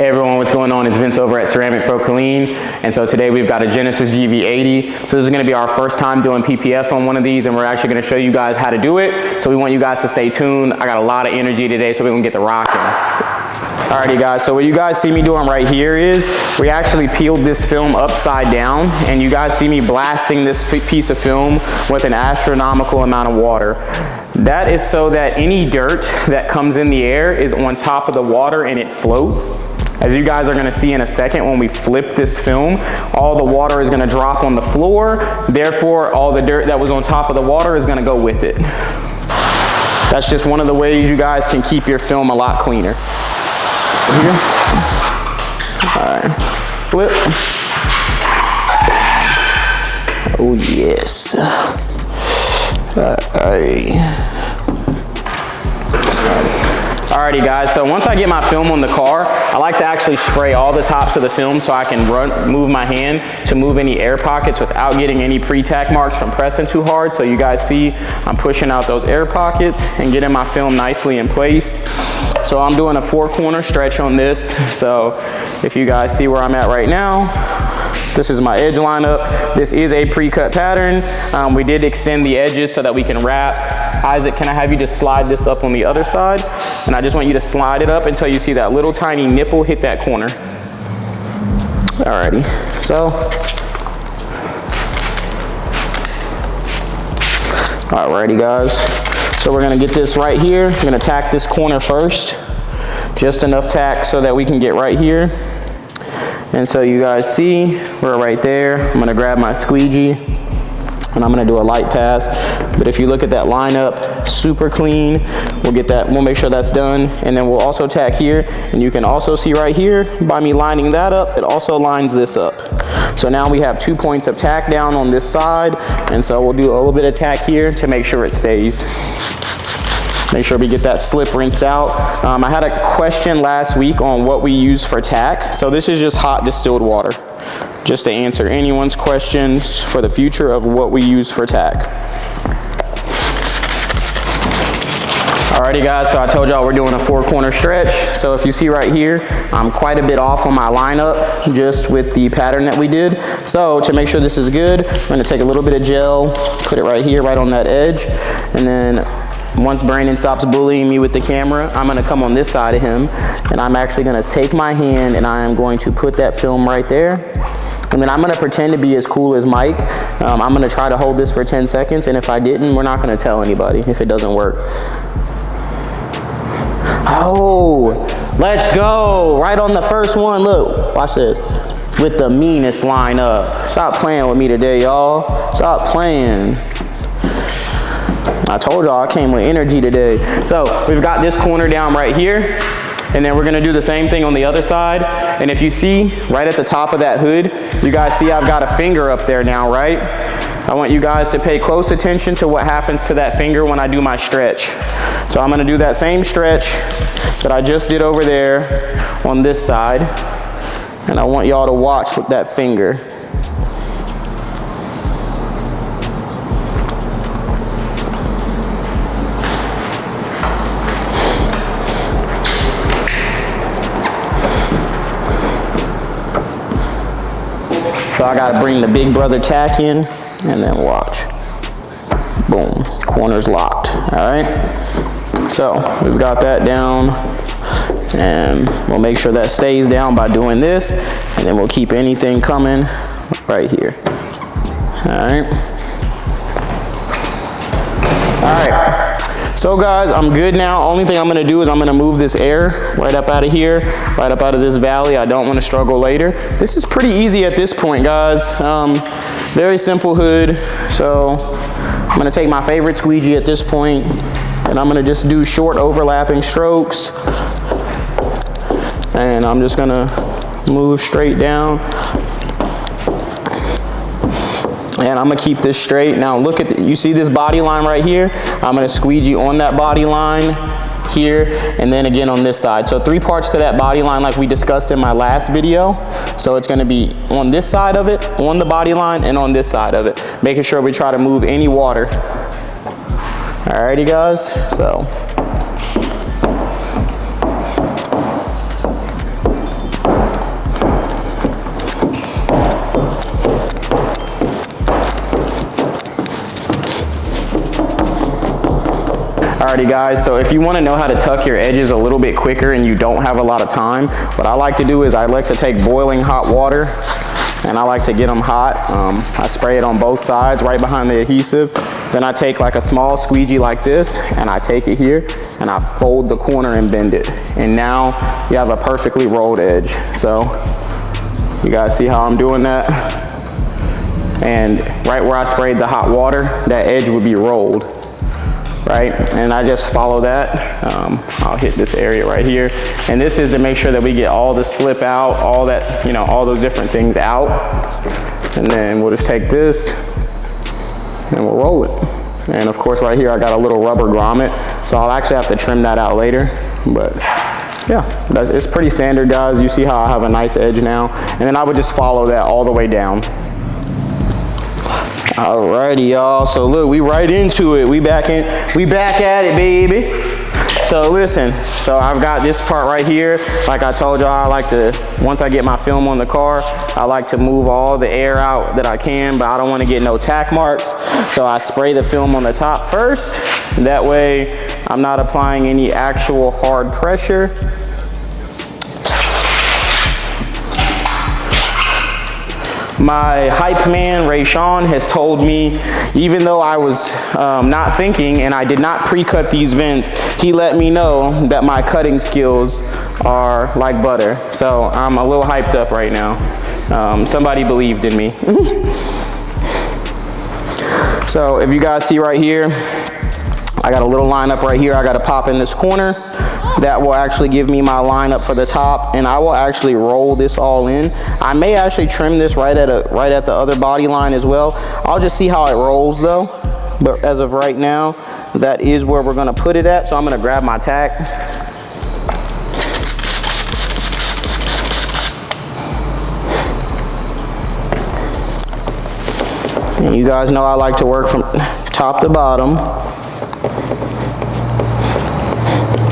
Hey everyone, what's going on? It's Vince over at Pro Killeen, and so today we've got a Genesis GV80. So this is going to be our first time doing PPF on one of these, and we're actually going to show you guys how to do it. So we want you guys to stay tuned. I got a lot of energy today, so we can get the rocking. Alrighty guys, so what you guys see me doing right here is we actually peeled this film upside down, and you guys see me blasting this piece of film with an astronomical amount of water. That is so that any dirt that comes in the air is on top of the water and it floats. As you guys are gonna see in a second, when we flip this film, all the water is gonna drop on the floor. Therefore, all the dirt that was on top of the water is gonna go with it. That's just one of the ways you guys can keep your film a lot cleaner. Here. All right, flip. Oh yes. All right. Alrighty guys, so once I get my film on the car, I like to actually spray all the tops of the film so I can move my hand to move any air pockets without getting any pre-tack marks from pressing too hard. So you guys see I'm pushing out those air pockets and getting my film nicely in place. So I'm doing a 4-corner stretch on this. So if you guys see where I'm at right now, this is my edge lineup. This is a pre-cut pattern. We did extend the edges so that we can wrap. Isaac, can I have you just slide this up on the other side? And I just want you to slide it up until you see that little tiny nipple hit that corner. Alrighty, so. Alrighty guys, so we're gonna get this right here. I'm gonna tack this corner first. Just enough tack so that we can get right here. And so you guys see, we're right there. I'm gonna grab my squeegee and I'm gonna do a light pass. But if you look at that lineup, super clean. We'll get that, we'll make sure that's done. And then we'll also tack here. And you can also see right here, by me lining that up, it also lines this up. So now we have 2 points of tack down on this side. And so we'll do a little bit of tack here to make sure it stays. Make sure we get that slip rinsed out. I had a question last week on what we use for tack. So this is just hot distilled water, just to answer anyone's questions for the future of what we use for tack. Alrighty guys, so I told y'all we're doing a 4-corner stretch. So if you see right here, I'm quite a bit off on my lineup just with the pattern that we did. So to make sure this is good, I'm gonna take a little bit of gel, put it right here, right on that edge. And then once Brandon stops bullying me with the camera, I'm gonna come on this side of him, and I'm actually gonna take my hand and I am going to put that film right there. And then I'm gonna pretend to be as cool as Mike. I'm gonna try to hold this for 10 seconds, and if I didn't, we're not gonna tell anybody if it doesn't work. Oh, let's go. Right on the first one, look, watch this. With the meanest lineup. Stop playing with me today, y'all. Stop playing. I told y'all I came with energy today. So we've got this corner down right here, and then we're gonna do the same thing on the other side. And if you see right at the top of that hood, you guys see I've got a finger up there now, right? I want you guys to pay close attention to what happens to that finger when I do my stretch. So I'm gonna do that same stretch that I just did over there on this side, and I want y'all to watch with that finger. So I gotta bring the big brother tack in, and then watch. Boom, corner's locked, all right? So we've got that down, and we'll make sure that stays down by doing this, and then we'll keep anything coming right here, all right? All right. So guys, I'm good now. Only thing I'm gonna do is I'm gonna move this air right up out of here, right up out of this valley. I don't wanna struggle later. This is pretty easy at this point, guys. Very simple hood. So I'm gonna take my favorite squeegee at this point, and I'm gonna just do short overlapping strokes. And I'm just gonna move straight down. And I'm gonna keep this straight. Now look at, you see this body line right here? I'm gonna squeegee on that body line here, and then again on this side. So 3 parts to that body line like we discussed in my last video. So it's gonna be on this side of it, on the body line, and on this side of it. Making sure we try to move any water. Alrighty guys, so Alrighty guys, so if you want to know how to tuck your edges a little bit quicker and you don't have a lot of time, what I like to do is I like to take boiling hot water and I like to get them hot. I spray it on both sides right behind the adhesive. Then I take like a small squeegee like this and I take it here and I fold the corner and bend it. And now you have a perfectly rolled edge. So you guys see how I'm doing that? And right where I sprayed the hot water, that edge would be rolled, right? And I just follow that. I'll hit this area right here. And this is to make sure that we get all the slip out, all that, you know, all those different things out. And then we'll just take this and we'll roll it. And of course right here I got a little rubber grommet, so I'll actually have to trim that out later. But yeah, it's pretty standard, guys. You see how I have a nice edge now? And then I would just follow that all the way down. Alrighty, y'all. So look, we right into it. We back at it, baby. So listen, so I've got this part right here. Like I told y'all, I like to, once I get my film on the car, I like to move all the air out that I can, but I don't want to get no tack marks. So I spray the film on the top first. That way I'm not applying any actual hard pressure. My hype man, Ray Sean, has told me, even though I was not thinking and I did not pre-cut these vents, he let me know that my cutting skills are like butter. So I'm a little hyped up right now. Somebody believed in me. So if you guys see right here, I got a little line up right here. I got to pop in this corner. That will actually give me my lineup for the top, and I will actually roll this all in. I may actually trim this right at the other body line as well. I'll just see how it rolls though. But as of right now, that is where we're gonna put it at. So I'm gonna grab my tack. And you guys know I like to work from top to bottom.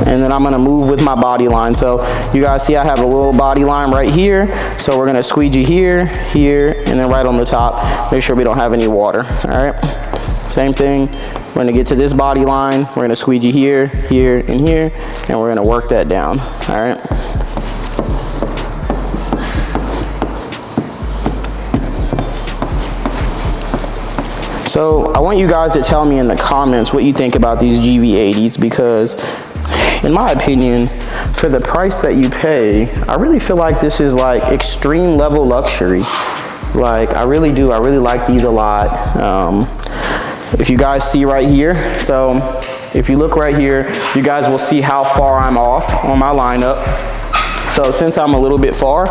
And then I'm gonna move with my body line. So you guys see I have a little body line right here. So we're gonna squeegee here, here, and then right on the top. Make sure we don't have any water, all right? Same thing, we're gonna get to this body line. We're gonna squeegee here, here, and here, and we're gonna work that down, all right? So I want you guys to tell me in the comments what you think about these GV80s, because in my opinion, for the price that you pay, I really feel like this is like extreme level luxury. Like, I really do. I really like these a lot. If you guys see right here, so if you look right here, you guys will see how far I'm off on my lineup. So since I'm a little bit far,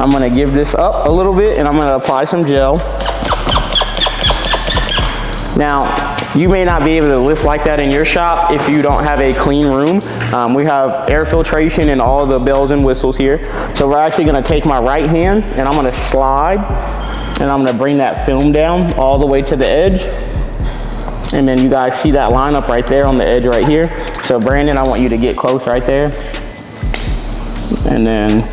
I'm gonna give this up a little bit and I'm gonna apply some gel. Now, you may not be able to lift like that in your shop if you don't have a clean room. We have air filtration and all the bells and whistles here. So we're actually gonna take my right hand and I'm gonna slide and I'm gonna bring that film down all the way to the edge. And then you guys see that lineup right there on the edge right here. So Brandon, I want you to get close right there. And then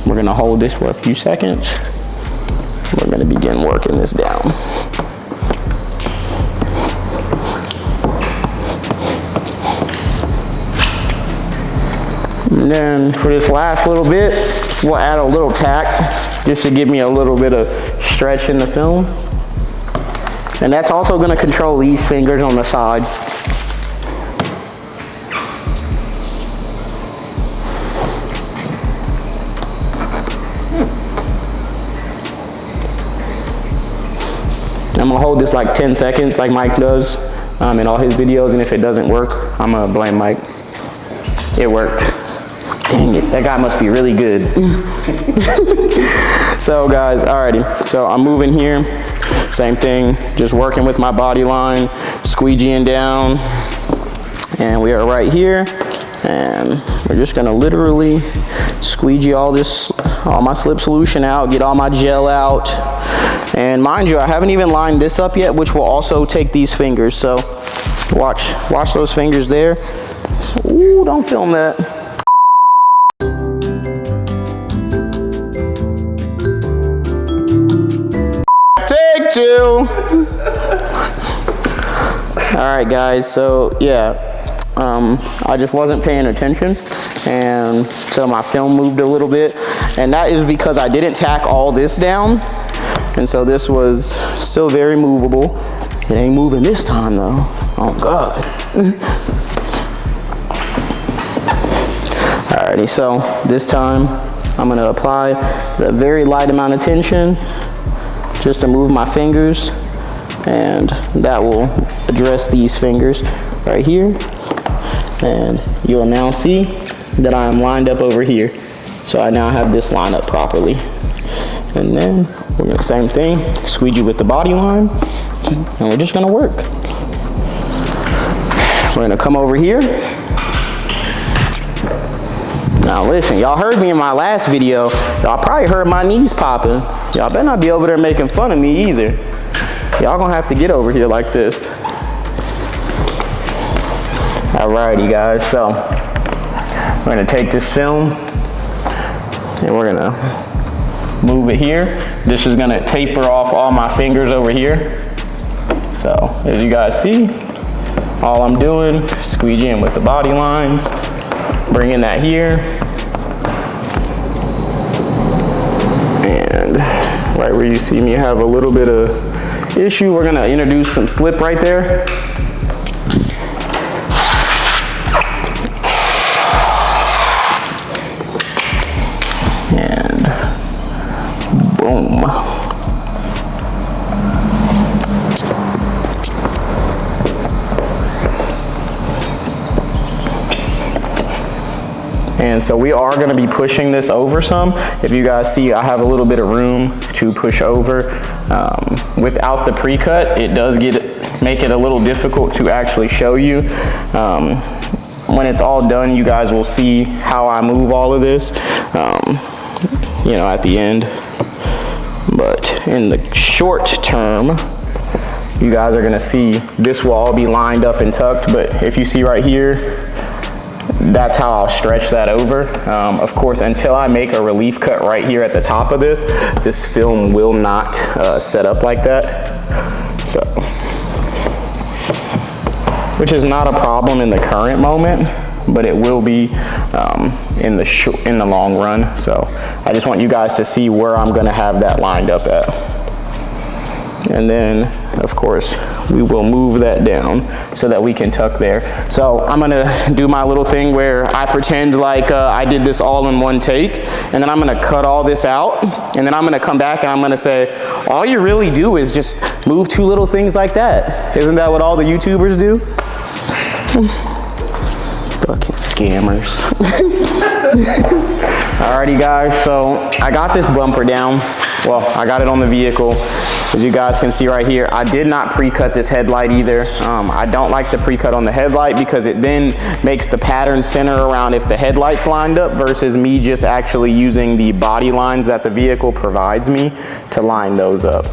we're gonna hold this for a few seconds. We're gonna begin working this down. And then for this last little bit, we'll add a little tack just to give me a little bit of stretch in the film. And that's also going to control these fingers on the side. I'm going to hold this like 10 seconds like Mike does in all his videos, and if it doesn't work, I'm going to blame Mike. It worked. Dang it, that guy must be really good. So guys, alrighty, so I'm moving here. Same thing, just working with my body line, squeegeeing down. And we are right here. And we're just gonna literally squeegee all my slip solution out, get all my gel out. And mind you, I haven't even lined this up yet, which will also take these fingers. So watch those fingers there. Ooh, don't film that. Take two. All right, guys, so yeah, I just wasn't paying attention, and so my film moved a little bit, and that is because I didn't tack all this down, and so this was still very movable. It ain't moving this time though. Oh God. Alrighty, so this time I'm gonna apply a very light amount of tension just to move my fingers, and that will address these fingers right here. And you'll now see that I am lined up over here. So I now have this lined up properly. And then we're gonna, same thing, squeegee with the body line, and we're just gonna work. We're gonna come over here. Now listen, y'all heard me in my last video. Y'all probably heard my knees popping. Y'all better not be over there making fun of me either. Y'all gonna have to get over here like this. Alrighty guys, so we're gonna take this film and we're gonna move it here. This is gonna taper off all my fingers over here. So as you guys see, all I'm doing is squeegeeing with the body lines, bringing that here, and right where you see me have a little bit of issue, we're gonna introduce some slip right there. And boom. And so we are going to be pushing this over some. If you guys see, I have a little bit of room to push over. Without the pre-cut, it does make it a little difficult to actually show you. When it's all done, you guys will see how I move all of this, you know, at the end. But in the short term, you guys are going to see this will all be lined up and tucked. But if you see right here, that's how I'll stretch that over. Of course, until I make a relief cut right here at the top of this, this film will not set up like that. So, which is not a problem in the current moment, but it will be in the long run. So I just want you guys to see where I'm gonna have that lined up at. And then, of course, we will move that down so that we can tuck there. So I'm gonna do my little thing where I pretend like I did this all in one take, and then I'm gonna cut all this out, and then I'm gonna come back and I'm gonna say, all you really do is just move two little things like that. Isn't that what all the YouTubers do? Fucking scammers. Alrighty guys, so I got this bumper down. Well, I got it on the vehicle. As you guys can see right here, I did not pre-cut this headlight either. I don't like the pre-cut on the headlight because it then makes the pattern center around if the headlight's lined up versus me just actually using the body lines that the vehicle provides me to line those up.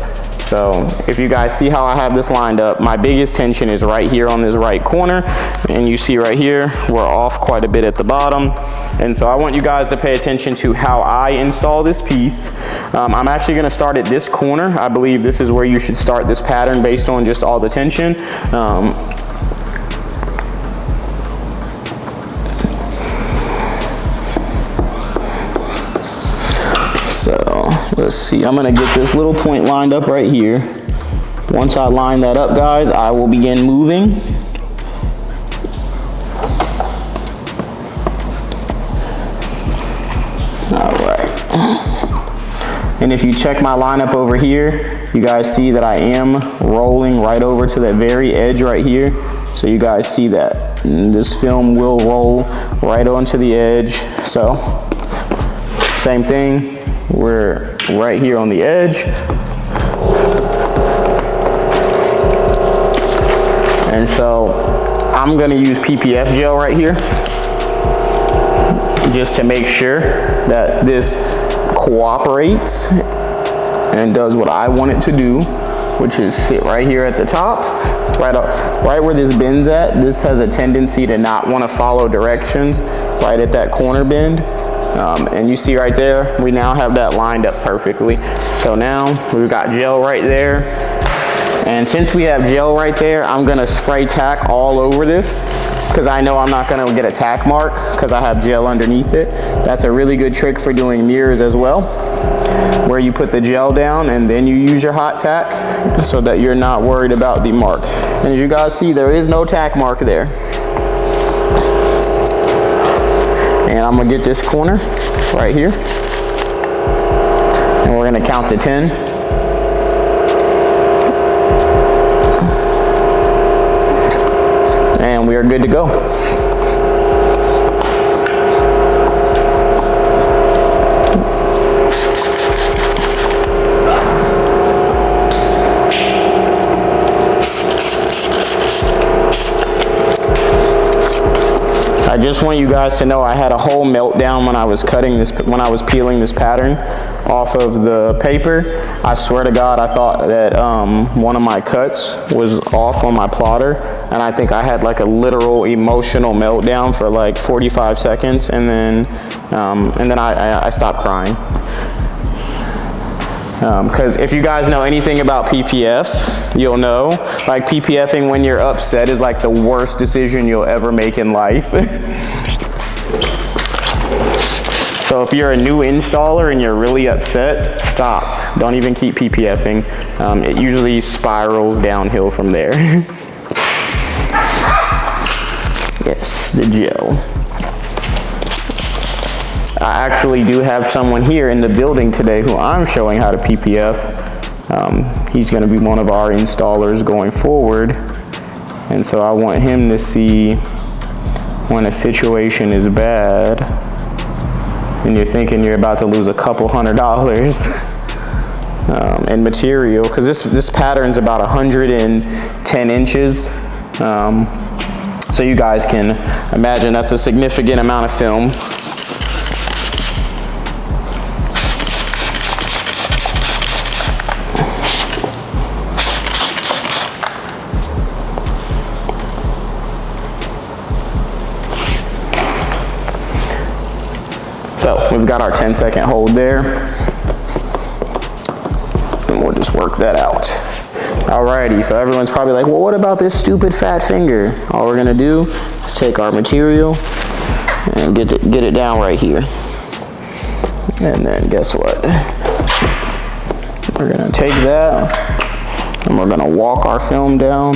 So if you guys see how I have this lined up, my biggest tension is right here on this right corner. And you see right here, we're off quite a bit at the bottom. And so I want you guys to pay attention to how I install this piece. I'm actually gonna start at this corner. I believe this is where you should start this pattern based on just all the tension. So let's see, I'm gonna get this little point lined up right here. Once I line that up, guys, I will begin moving. All right. And if you check my lineup over here, you guys see that I am rolling right over to that very edge right here. So you guys see that. And this film will roll right onto the edge. So same thing. We're right here on the edge. And so I'm gonna use PPF gel right here just to make sure that this cooperates and does what I want it to do, which is sit right here at the top, right where this bend's at. This has a tendency to not want to follow directions right at that corner bend. And you see right there, we now have that lined up perfectly. So now we've got gel right there. And since we have gel right there, I'm gonna spray tack all over this. because I know I'm not gonna get a tack mark because I have gel underneath it. That's a really good trick for doing mirrors as well, where you put the gel down and then you use your hot tack so that you're not worried about the mark. And as you guys see, there is no tack mark there. And I'm gonna get this corner right here. And we're gonna count to 10. And we are good to go. I just want you guys to know I had a whole meltdown when I was peeling this pattern off of the paper. I swear to God, I thought that one of my cuts was off on my plotter, and I think I had like a literal emotional meltdown for like 45 seconds, and then I stopped crying. Because if you guys know anything about PPF, you'll know, like, PPFing when you're upset is like the worst decision you'll ever make in life. So if you're a new installer and you're really upset, stop. Don't even keep PPFing. It usually spirals downhill from there. Yes, the gel. I actually do have someone here in the building today who I'm showing how to PPF. He's going to be one of our installers going forward, and so I want him to see when a situation is bad and you're thinking you're about to lose a couple $100 in material, because this pattern's about 110 inches. So you guys can imagine that's a significant amount of film. So we've got our 10-second hold there, and we'll just work that out. Alrighty, so everyone's probably like, well, what about this stupid fat finger? All we're gonna do is take our material and get it down right here. And then guess what? We're gonna take that and we're gonna walk our film down,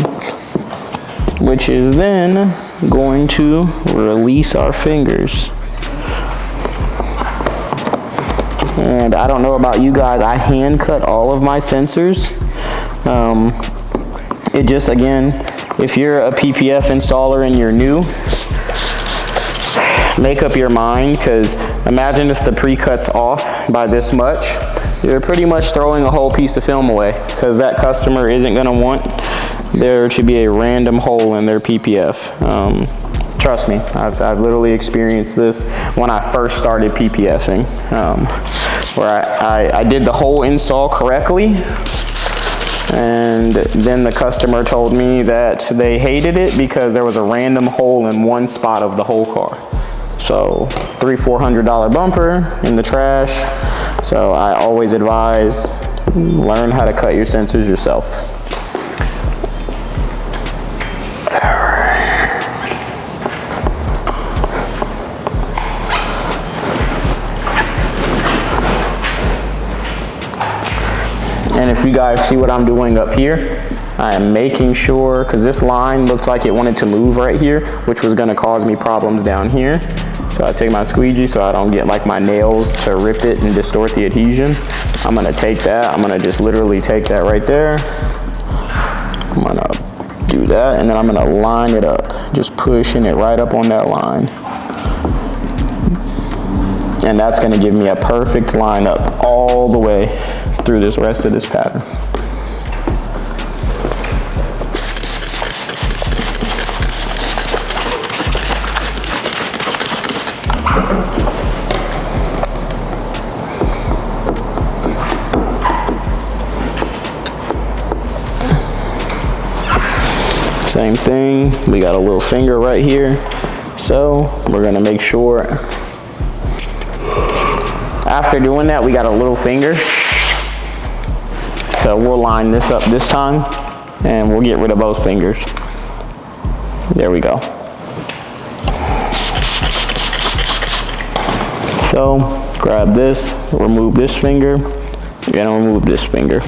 which is then going to release our fingers. And I don't know about you guys, I hand cut all of my sensors. It just, again, if you're a PPF installer and you're new, make up your mind, because imagine if the pre-cut's off by this much, you're pretty much throwing a whole piece of film away, because that customer isn't going to want there to be a random hole in their PPF. Trust me, I've literally experienced this when I first started PPFing, where I did the whole install correctly, and then the customer told me that they hated it because there was a random hole in one spot of the whole car. So $300-400 bumper in the trash. So I always advise, learn how to cut your sensors yourself. And if you guys see what I'm doing up here, I am making sure, because this line looked like it wanted to move right here, which was going to cause me problems down here. So I take my squeegee so I don't get like my nails to rip it and distort the adhesion. I'm going to take that, I'm going to just literally take that right there. I'm going to do that, and then I'm going to line it up, just pushing it right up on that line. And that's going to give me a perfect line up all the way through this rest of this pattern. Same thing, we got a little finger right here, so we're gonna make sure after doing that we got a little finger. So we'll line this up this time, and we'll get rid of both fingers. There we go. So grab this, remove this finger, and remove this finger.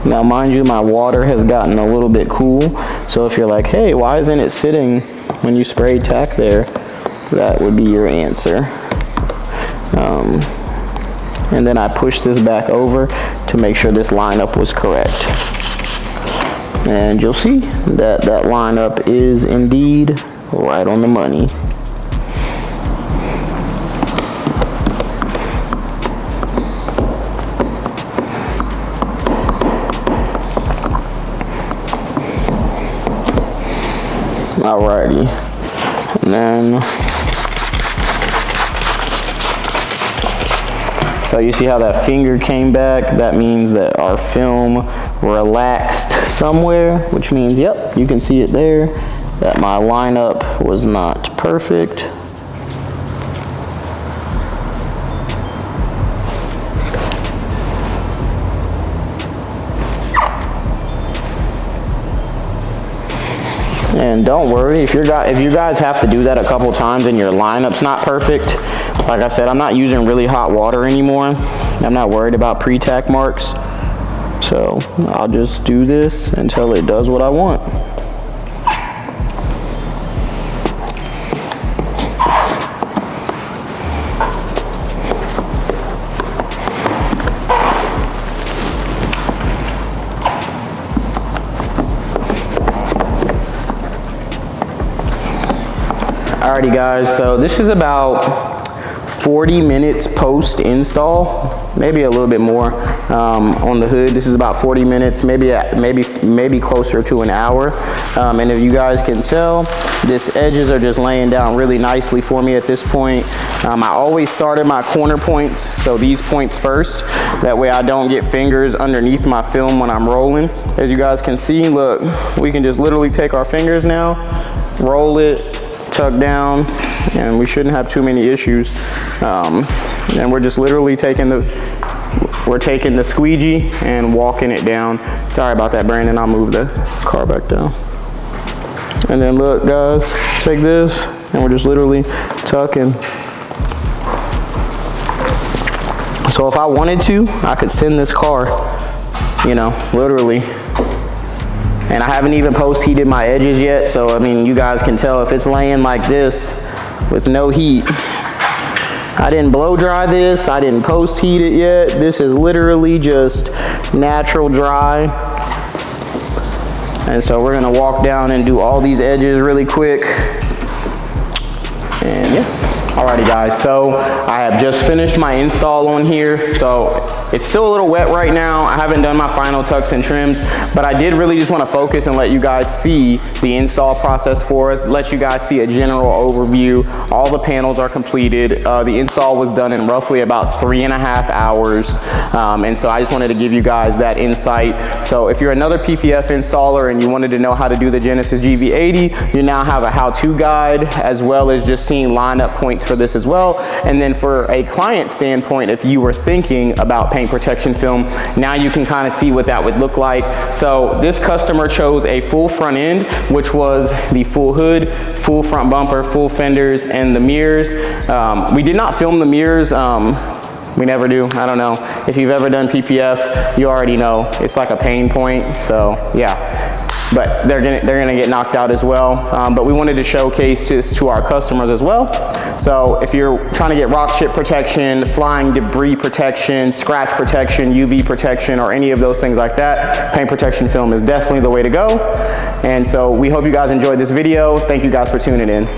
Now mind you, my water has gotten a little bit cool, so if you're like, hey, why isn't it sitting when you spray tack there, that would be your answer. And then I push this back over to make sure this lineup was correct. And you'll see that that lineup is indeed right on the money. Alrighty, and then, so you see how that finger came back? That means that our film relaxed somewhere, which means, yep, you can see it there, that my lineup was not perfect. And don't worry, if you guys have to do that a couple times and your lineup's not perfect, like I said, I'm not using really hot water anymore. I'm not worried about pre-tack marks. So I'll just do this until it does what I want. Alrighty guys, so this is about 40 minutes post install, maybe a little bit more on the hood. This is about 40 minutes, maybe closer to an hour. And if you guys can tell, these edges are just laying down really nicely for me at this point. I always started my corner points, so these points first. That way I don't get fingers underneath my film when I'm rolling. As you guys can see, look, we can just literally take our fingers now, roll it, tuck down, and we shouldn't have too many issues. And we're just literally taking the squeegee and walking it down. Sorry about that, Brandon. I'll move the car back down. And then look, guys, take this, and we're just literally tucking. So if I wanted to, I could send this car, you know, literally. And I haven't even post-heated my edges yet, so I mean, you guys can tell if it's laying like this with no heat. I didn't blow dry this, I didn't post-heat it yet. This is literally just natural dry. And so we're gonna walk down and do all these edges really quick. And yeah. Alrighty guys, so I have just finished my install on here. So it's still a little wet right now. I haven't done my final tucks and trims, but I did really just want to focus and let you guys see the install process for us, let you guys see a general overview. All the panels are completed. The install was done in roughly about 3.5 hours. And so I just wanted to give you guys that insight. So if you're another PPF installer and you wanted to know how to do the Genesis GV80, you now have a how-to guide, as well as just seeing lineup points for this as well. And then for a client standpoint, if you were thinking about paint protection film, now you can kind of see what that would look like. So this customer chose a full front end, which was the full hood, full front bumper, full fenders, and the mirrors. We did not film the mirrors. We never do. I don't know. If you've ever done PPF, you already know it's like a pain point. So yeah. But they're gonna get knocked out as well. But we wanted to showcase this to our customers as well. So if you're trying to get rock chip protection, flying debris protection, scratch protection, UV protection, or any of those things like that, paint protection film is definitely the way to go. And so we hope you guys enjoyed this video. Thank you guys for tuning in.